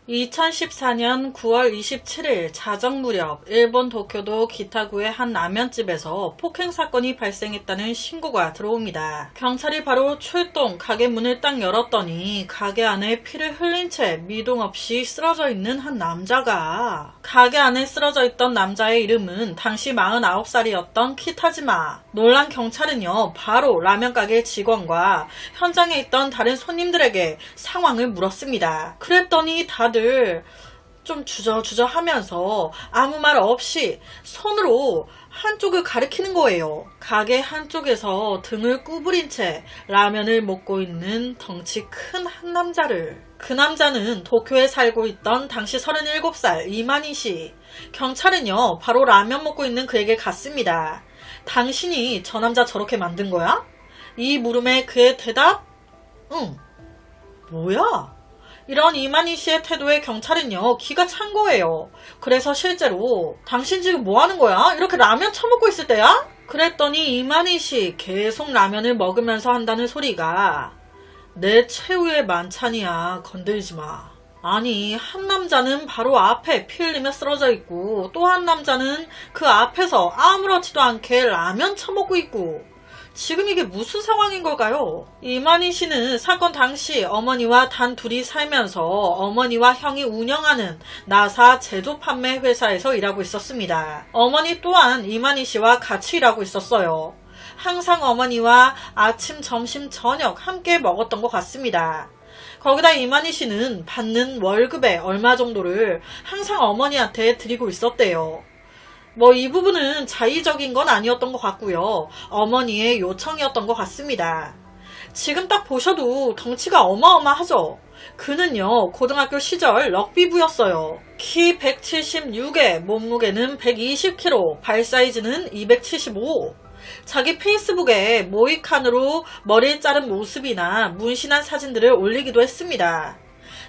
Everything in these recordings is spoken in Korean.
2014년 9월 27일 자정 무렵 일본 도쿄도 기타구의 한 라면집에서 폭행 사건이 발생했다는 신고가 들어옵니다. 경찰이 바로 출동 가게 문을 딱 열었더니 가게 안에 피를 흘린 채 미동 없이 쓰러져 있는 한 남자가, 가게 안에 쓰러져 있던 남자의 이름은 당시 49살이었던 키타지마. 놀란 경찰은요, 바로 라면 가게 직원과 현장에 있던 다른 손님들에게 상황을 물었습니다. 그랬더니 다들 좀 주저주저 하면서 아무 말 없이 손으로 한쪽을 가리키는 거예요. 가게 한쪽에서 등을 구부린 채 라면을 먹고 있는 덩치 큰 한 남자를. 그 남자는 도쿄에 살고 있던 당시 37살 이만희 씨. 경찰은요, 바로 라면 먹고 있는 그에게 갔습니다. 당신이 저 남자 저렇게 만든 거야? 이 물음에 그의 대답? 응. 뭐야? 이런 이만희 씨의 태도에 경찰은요, 기가 찬 거예요. 그래서 실제로 당신 지금 뭐 하는 거야? 이렇게 라면 처먹고 있을 때야? 그랬더니 이만희 씨 계속 라면을 먹으면서 한다는 소리가 내 최후의 만찬이야. 건들지 마. 아니, 한 남자는 바로 앞에 피 흘리며 쓰러져 있고 또 한 남자는 그 앞에서 아무렇지도 않게 라면 처먹고 있고, 지금 이게 무슨 상황인 걸까요? 이만희 씨는 사건 당시 어머니와 단 둘이 살면서 어머니와 형이 운영하는 나사 제조 판매 회사에서 일하고 있었습니다. 어머니 또한 이만희 씨와 같이 일하고 있었어요. 항상 어머니와 아침, 점심, 저녁 함께 먹었던 것 같습니다. 거기다 이만희 씨는 받는 월급의 얼마 정도를 항상 어머니한테 드리고 있었대요. 이 부분은 자의적인 건 아니었던 것 같고요. 어머니의 요청이었던 것 같습니다. 지금 딱 보셔도 덩치가 어마어마하죠? 그는요, 고등학교 시절 럭비부였어요. 키 176에 몸무게는 120kg, 발 사이즈는 275. 자기 페이스북에 모이칸으로 머리를 자른 모습이나 문신한 사진들을 올리기도 했습니다.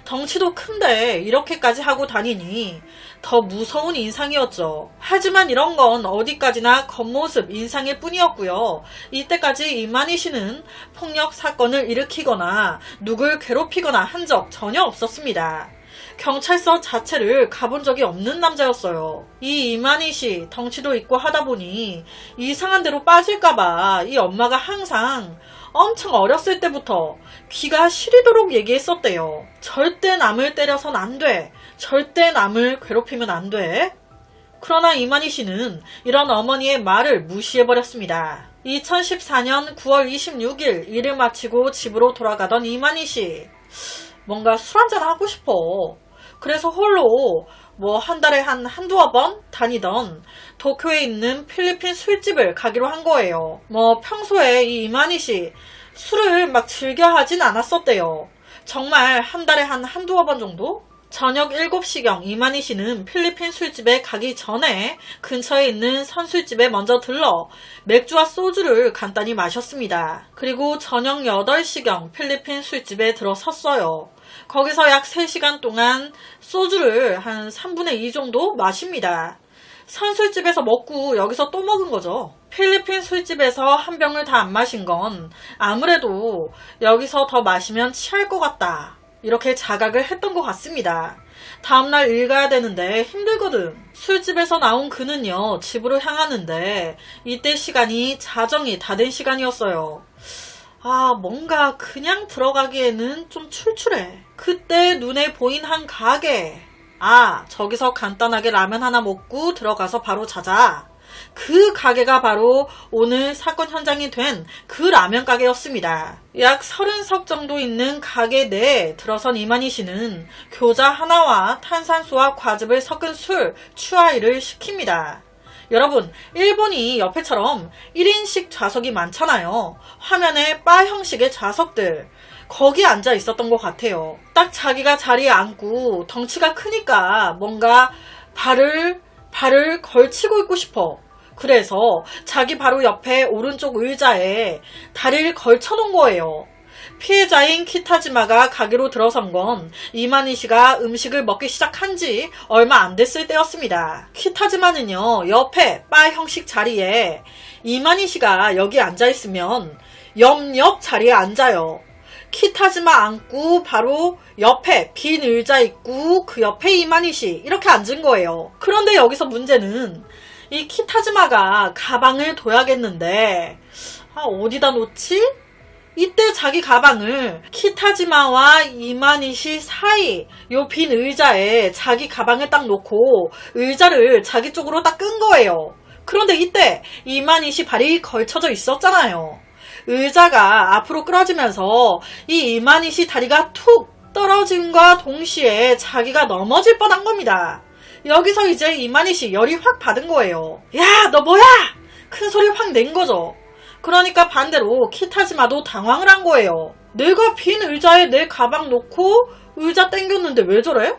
덩치도 큰데 이렇게까지 하고 다니니 더 무서운 인상이었죠. 하지만 이런 건 어디까지나 겉모습 인상일 뿐이었고요. 이때까지 이만희 씨는 폭력 사건을 일으키거나 누굴 괴롭히거나 한 적 전혀 없었습니다. 경찰서 자체를 가본 적이 없는 남자였어요. 이 이만희 씨 덩치도 있고 하다 보니 이상한 데로 빠질까봐 이 엄마가 항상 엄청 어렸을 때부터 귀가 시리도록 얘기했었대요. 절대 남을 때려선 안 돼. 절대 남을 괴롭히면 안 돼. 그러나 이만희 씨는 이런 어머니의 말을 무시해버렸습니다. 2014년 9월 26일 일을 마치고 집으로 돌아가던 이만희 씨. 뭔가 술 한잔 하고 싶어. 그래서 홀로 한 달에 한두어 번 다니던 도쿄에 있는 필리핀 술집을 가기로 한 거예요. 평소에 이 이만희 씨 술을 막 즐겨 하진 않았었대요. 정말 한 달에 한두어 번 정도? 저녁 7시경 이만희 씨는 필리핀 술집에 가기 전에 근처에 있는 선술집에 먼저 들러 맥주와 소주를 간단히 마셨습니다. 그리고 저녁 8시경 필리핀 술집에 들어섰어요. 거기서 약 3시간 동안 소주를 한 3분의 2 정도 마십니다. 선술집에서 먹고 여기서 또 먹은 거죠. 필리핀 술집에서 한 병을 다 안 마신 건 아무래도 여기서 더 마시면 취할 것 같다, 이렇게 자각을 했던 것 같습니다. 다음날 일 가야 되는데 힘들거든. 술집에서 나온 그는요, 집으로 향하는데 이때 시간이 자정이 다 된 시간이었어요. 뭔가 그냥 들어가기에는 좀 출출해. 그때 눈에 보인 한 가게. 저기서 간단하게 라면 하나 먹고 들어가서 바로 자자. 그 가게가 바로 오늘 사건 현장이 된 그 라면 가게였습니다. 약 30석 정도 있는 가게 내에 들어선 이만희 씨는 교자 하나와 탄산수와 과즙을 섞은 술, 추아이를 시킵니다. 여러분, 일본이 옆에처럼 1인식 좌석이 많잖아요. 화면에 바 형식의 좌석들. 거기 앉아 있었던 것 같아요. 딱 자기가 자리에 앉고 덩치가 크니까 뭔가 발을 걸치고 있고 싶어. 그래서 자기 바로 옆에 오른쪽 의자에 다리를 걸쳐 놓은 거예요. 피해자인 키타지마가 가게로 들어선 건 이만희 씨가 음식을 먹기 시작한 지 얼마 안 됐을 때였습니다. 키타지마는요, 옆에 바 형식 자리에 이만희 씨가 여기 앉아있으면 옆 자리에 앉아요. 키타즈마 앉고 바로 옆에 빈 의자 있고 그 옆에 이만희 씨 이렇게 앉은 거예요. 그런데 여기서 문제는 이 키타즈마가 가방을 둬야겠는데 어디다 놓지? 이때 자기 가방을 키타즈마와 이만희 씨 사이 요 빈 의자에 자기 가방을 딱 놓고 의자를 자기 쪽으로 딱 끈 거예요. 그런데 이때 이만희 씨 발이 걸쳐져 있었잖아요. 의자가 앞으로 끌어지면서 이 이만희 씨 다리가 툭 떨어짐과 동시에 자기가 넘어질 뻔한 겁니다. 여기서 이제 이만희 씨 열이 확 받은 거예요. 야, 너 뭐야? 큰 소리 확 낸 거죠. 그러니까 반대로 키타즈마도 당황을 한 거예요. 내가 빈 의자에 내 가방 놓고 의자 땡겼는데 왜 저래?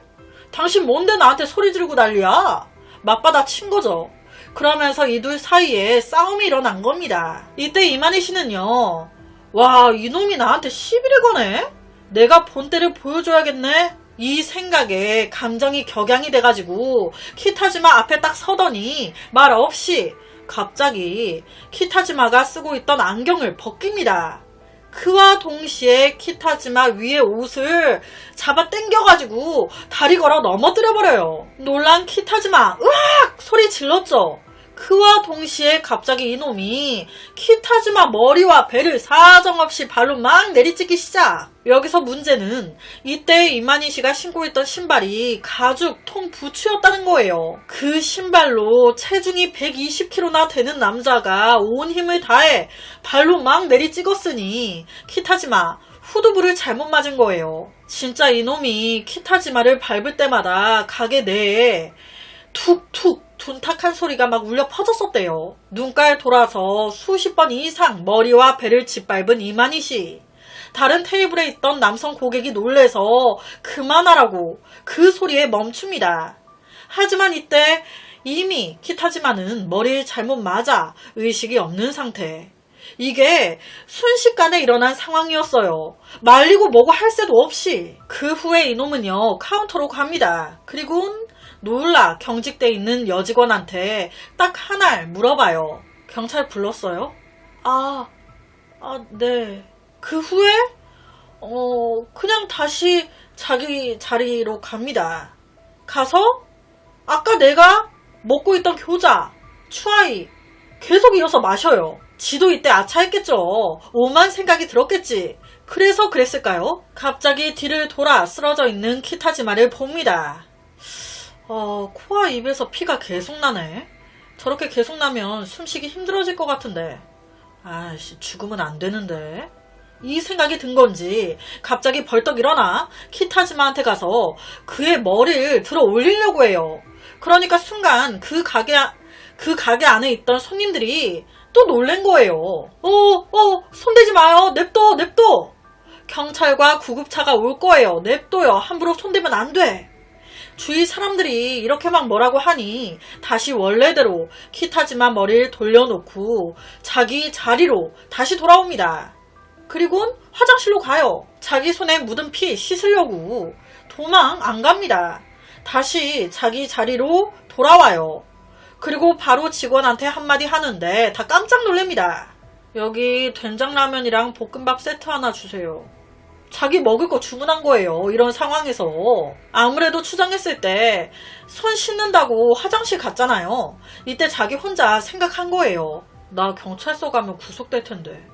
당신 뭔데 나한테 소리 지르고 난리야? 맞받아 친 거죠. 그러면서 이 둘 사이에 싸움이 일어난 겁니다. 이때 이만희 씨는요. 와, 이놈이 나한테 시비를 거네? 내가 본때를 보여줘야겠네? 이 생각에 감정이 격양이 돼가지고 키타즈마 앞에 딱 서더니 말 없이 갑자기 키타즈마가 쓰고 있던 안경을 벗깁니다. 그와 동시에 키타즈마 위에 옷을 잡아 당겨가지고 다리 걸어 넘어뜨려버려요. 놀란 키타즈마 으악! 소리 질렀죠. 그와 동시에 갑자기 이놈이 키타즈마 머리와 배를 사정없이 발로 막 내리찍기 시작. 여기서 문제는 이때 이만희 씨가 신고 있던 신발이 가죽 통 부츠였다는 거예요. 그 신발로 체중이 120kg나 되는 남자가 온 힘을 다해 발로 막 내리찍었으니 키타즈마 후두부를 잘못 맞은 거예요. 진짜 이놈이 키타즈마를 밟을 때마다 가게 내에 툭툭 둔탁한 소리가 막 울려 퍼졌었대요. 눈깔 돌아서 수십 번 이상 머리와 배를 짓밟은 이만희 씨. 다른 테이블에 있던 남성 고객이 놀래서 그만하라고 그 소리에 멈춥니다. 하지만 이때 이미 키타즈마는 머리를 잘못 맞아 의식이 없는 상태. 이게 순식간에 일어난 상황이었어요. 말리고 뭐고 할 새도 없이. 그 후에 이놈은요 카운터로 갑니다. 그리고는 놀라 경직돼 있는 여직원한테 딱 하나를 물어봐요. 경찰 불렀어요? 네. 그 후에 그냥 다시 자기 자리로 갑니다. 가서 아까 내가 먹고 있던 교자, 추아이 계속 이어서 마셔요. 지도 이때 아차했겠죠. 오만 생각이 들었겠지. 그래서 그랬을까요? 갑자기 뒤를 돌아 쓰러져 있는 키타즈마를 봅니다. 코와 입에서 피가 계속 나네. 저렇게 계속 나면 숨쉬기 힘들어질 것 같은데. 아이씨, 죽으면 안 되는데. 이 생각이 든 건지 갑자기 벌떡 일어나 키타즈마한테 가서 그의 머리를 들어 올리려고 해요. 그러니까 순간 그 가게 안에 있던 손님들이 또 놀란 거예요. 손대지 마요. 냅둬. 경찰과 구급차가 올 거예요. 냅둬요. 함부로 손대면 안 돼. 주위 사람들이 이렇게 막 뭐라고 하니 다시 원래대로 키타즈마 머리를 돌려놓고 자기 자리로 다시 돌아옵니다. 그리고는 화장실로 가요. 자기 손에 묻은 피 씻으려고. 도망 안 갑니다. 다시 자기 자리로 돌아와요. 그리고 바로 직원한테 한마디 하는데 다 깜짝 놀랍니다. 여기 된장라면이랑 볶음밥 세트 하나 주세요. 자기 먹을 거 주문한 거예요. 이런 상황에서. 아무래도 추정했을 때 손 씻는다고 화장실 갔잖아요. 이때 자기 혼자 생각한 거예요. 나 경찰서 가면 구속될 텐데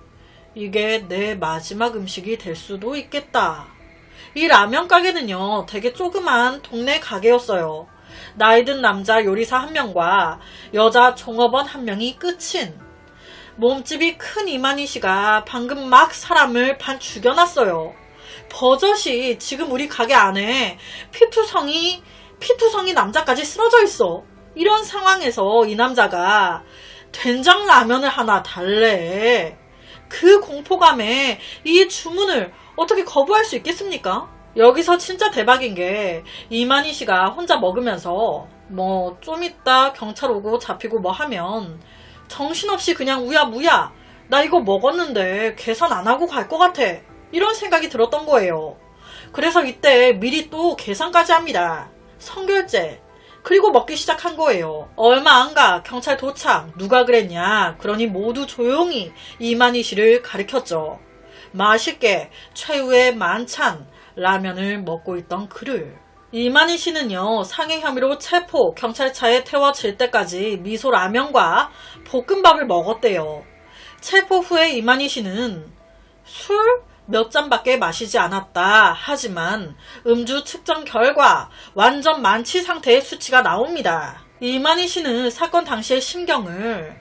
이게 내 마지막 음식이 될 수도 있겠다. 이 라면 가게는요 되게 조그만 동네 가게였어요. 나이든 남자 요리사 한 명과 여자 종업원 한 명이 끝인. 몸집이 큰 이만희 씨가 방금 막 사람을 반 죽여놨어요. 버젓이 지금 우리 가게 안에 피투성이 남자까지 쓰러져 있어. 이런 상황에서 이 남자가 된장 라면을 하나 달래. 그 공포감에 이 주문을 어떻게 거부할 수 있겠습니까? 여기서 진짜 대박인 게 이만희 씨가 혼자 먹으면서 뭐 좀 이따 경찰 오고 잡히고 뭐 하면 정신없이 그냥 우야무야 나 이거 먹었는데 계산 안 하고 갈 것 같아. 이런 생각이 들었던 거예요. 그래서 이때 미리 또 계산까지 합니다. 선결제. 그리고 먹기 시작한 거예요. 얼마 안 가 경찰 도착. 누가 그랬냐. 그러니 모두 조용히 이만희 씨를 가리켰죠. 맛있게 최후의 만찬 라면을 먹고 있던 그를 이만희 씨는요, 상해 혐의로 체포 경찰차에 태워질 때까지 미소 라면과 볶음밥을 먹었대요. 체포 후에 이만희 씨는 술 몇 잔밖에 마시지 않았다. 하지만 음주 측정 결과 완전 만취 상태의 수치가 나옵니다. 이만희 씨는 사건 당시의 심경을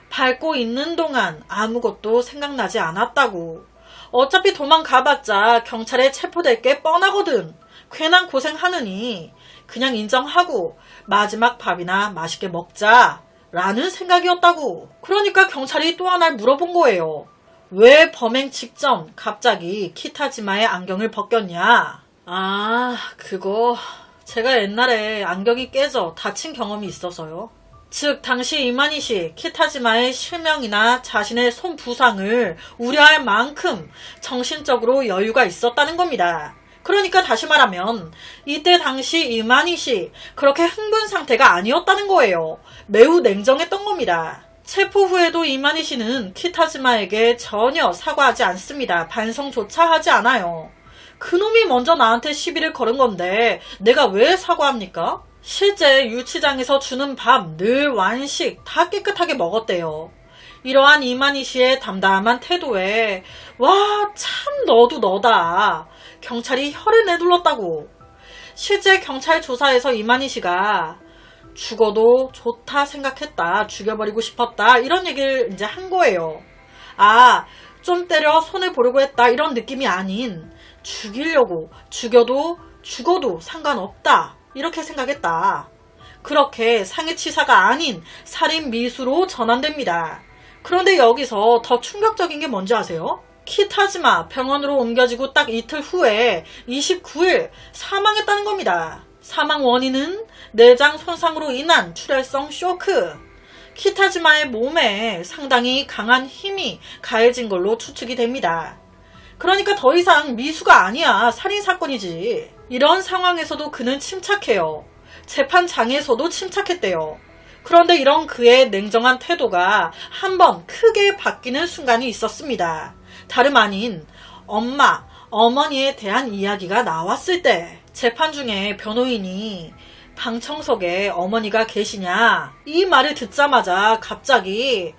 밟고 있는 동안 아무것도 생각나지 않았다고. 어차피 도망가봤자 경찰에 체포될 게 뻔하거든. 괜한 고생하느니 그냥 인정하고 마지막 밥이나 맛있게 먹자 라는 생각이었다고. 그러니까 경찰이 또 하나를 물어본 거예요. 왜 범행 직전 갑자기 키타지마의 안경을 벗겼냐? 아, 그거 제가 옛날에 안경이 깨져 다친 경험이 있어서요. 즉 당시 이만희 씨 키타지마의 실명이나 자신의 손 부상을 우려할 만큼 정신적으로 여유가 있었다는 겁니다. 그러니까 다시 말하면 이때 당시 이만희 씨 그렇게 흥분 상태가 아니었다는 거예요. 매우 냉정했던 겁니다. 체포 후에도 이만희 씨는 키타지마에게 전혀 사과하지 않습니다. 반성조차 하지 않아요. 그놈이 먼저 나한테 시비를 걸은 건데 내가 왜 사과합니까? 실제 유치장에서 주는 밥 늘 완식 다 깨끗하게 먹었대요. 이러한 이만희 씨의 담담한 태도에 와, 참 너도 너다. 경찰이 혀를 내둘렀다고. 실제 경찰 조사에서 이만희 씨가 죽어도 좋다 생각했다. 죽여버리고 싶었다. 이런 얘기를 이제 한 거예요. 아, 좀 때려 손을 보려고 했다. 이런 느낌이 아닌 죽이려고 죽어도 상관없다. 이렇게 생각했다. 그렇게 상해치사가 아닌 살인 미수로 전환됩니다. 그런데 여기서 더 충격적인 게 뭔지 아세요? 키타지마 병원으로 옮겨지고 딱 이틀 후에 29일 사망했다는 겁니다. 사망 원인은 내장 손상으로 인한 출혈성 쇼크. 키타지마의 몸에 상당히 강한 힘이 가해진 걸로 추측이 됩니다. 그러니까 더 이상 미수가 아니야. 살인사건이지. 이런 상황에서도 그는 침착해요. 재판장에서도 침착했대요. 그런데 이런 그의 냉정한 태도가 한번 크게 바뀌는 순간이 있었습니다. 다름 아닌 어머니에 대한 이야기가 나왔을 때 재판 중에 변호인이 방청석에 어머니가 계시냐 이 말을 듣자마자 갑자기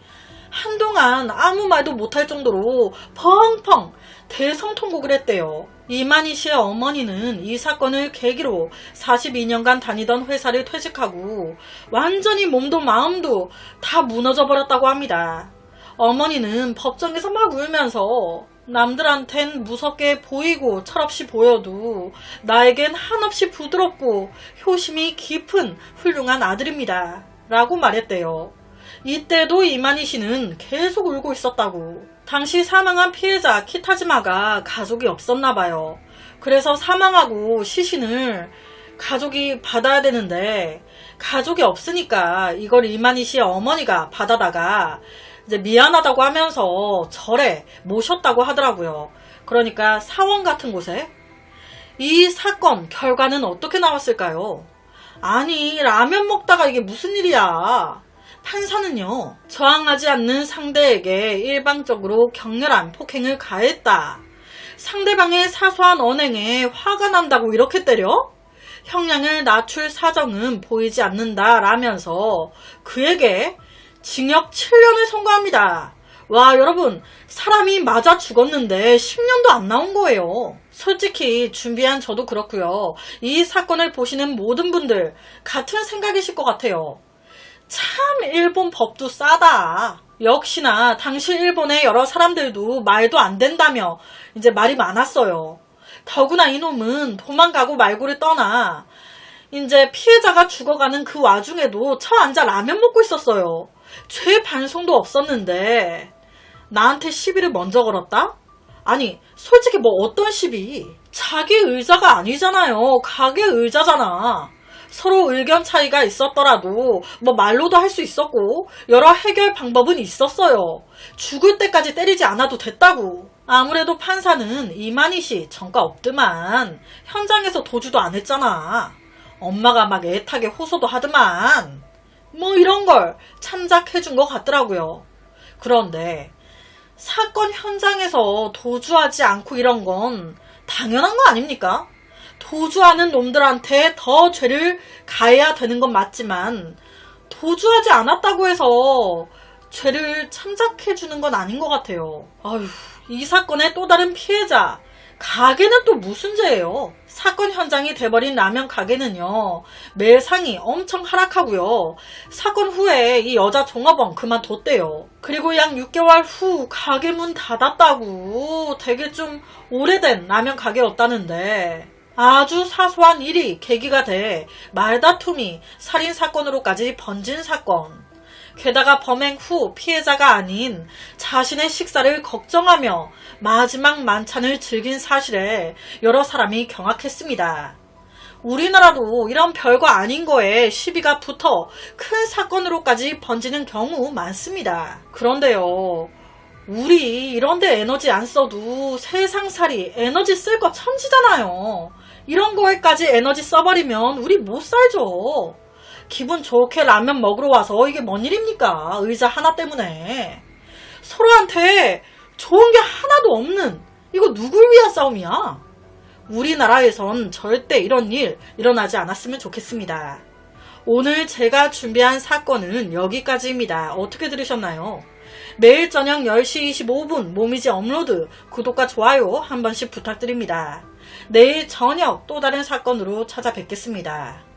한동안 아무 말도 못할 정도로 펑펑 대성통곡을 했대요. 이만희 씨의 어머니는 이 사건을 계기로 42년간 다니던 회사를 퇴직하고 완전히 몸도 마음도 다 무너져 버렸다고 합니다. 어머니는 법정에서 막 울면서 남들한텐 무섭게 보이고 철없이 보여도 나에겐 한없이 부드럽고 효심이 깊은 훌륭한 아들입니다. 라고 말했대요. 이때도 이만희 씨는 계속 울고 있었다고. 당시 사망한 피해자 키타지마가 가족이 없었나 봐요. 그래서 사망하고 시신을 가족이 받아야 되는데 가족이 없으니까 이걸 이만희 씨의 어머니가 받아다가 이제 미안하다고 하면서 절에 모셨다고 하더라고요. 그러니까 사원 같은 곳에. 이 사건 결과는 어떻게 나왔을까요? 아니, 라면 먹다가 이게 무슨 일이야. 판사는요, 저항하지 않는 상대에게 일방적으로 격렬한 폭행을 가했다. 상대방의 사소한 언행에 화가 난다고 이렇게 때려? 형량을 낮출 사정은 보이지 않는다 라면서 그에게 징역 7년을 선고합니다. 와, 여러분, 사람이 맞아 죽었는데 10년도 안 나온 거예요. 솔직히 준비한 저도 그렇고요. 이 사건을 보시는 모든 분들 같은 생각이실 것 같아요. 참 일본 법도 싸다. 역시나 당시 일본의 여러 사람들도 말도 안 된다며 이제 말이 많았어요. 더구나 이놈은 도망가고 말고를 떠나 이제 피해자가 죽어가는 그 와중에도 저 앉아 라면 먹고 있었어요. 죄 반성도 없었는데 나한테 시비를 먼저 걸었다? 아니, 솔직히 뭐 어떤 시비? 자기 의자가 아니잖아요. 가게 의자잖아. 서로 의견 차이가 있었더라도 뭐 말로도 할 수 있었고 여러 해결 방법은 있었어요. 죽을 때까지 때리지 않아도 됐다고. 아무래도 판사는 이만희 씨 전과 없드만 현장에서 도주도 안 했잖아. 엄마가 막 애타게 호소도 하더만 뭐 이런 걸 참작해준 것 같더라고요. 그런데 사건 현장에서 도주하지 않고 이런 건 당연한 거 아닙니까? 도주하는 놈들한테 더 죄를 가해야 되는 건 맞지만 도주하지 않았다고 해서 죄를 참작해주는 건 아닌 것 같아요. 아휴, 이 사건의 또 다른 피해자 가게는 또 무슨 죄예요? 사건 현장이 돼버린 라면 가게는요, 매상이 엄청 하락하고요, 사건 후에 이 여자 종업원 그만뒀대요. 그리고 약 6개월 후 가게 문 닫았다고. 되게 좀 오래된 라면 가게였다는데 아주 사소한 일이 계기가 돼 말다툼이 살인사건으로까지 번진 사건. 게다가 범행 후 피해자가 아닌 자신의 식사를 걱정하며 마지막 만찬을 즐긴 사실에 여러 사람이 경악했습니다. 우리나라도 이런 별거 아닌 거에 시비가 붙어 큰 사건으로까지 번지는 경우 많습니다. 그런데요, 우리 이런데 에너지 안 써도 세상살이 에너지 쓸 거 천지잖아요. 이런 거에까지 에너지 써버리면 우리 못 살죠. 기분 좋게 라면 먹으러 와서 이게 뭔 일입니까? 의자 하나 때문에. 서로한테 좋은 게 하나도 없는, 이거 누굴 위한 싸움이야? 우리나라에선 절대 이런 일 일어나지 않았으면 좋겠습니다. 오늘 제가 준비한 사건은 여기까지입니다. 어떻게 들으셨나요? 매일 저녁 10시 25분 모미지 업로드, 구독과 좋아요 한 번씩 부탁드립니다. 내일 저녁 또 다른 사건으로 찾아뵙겠습니다.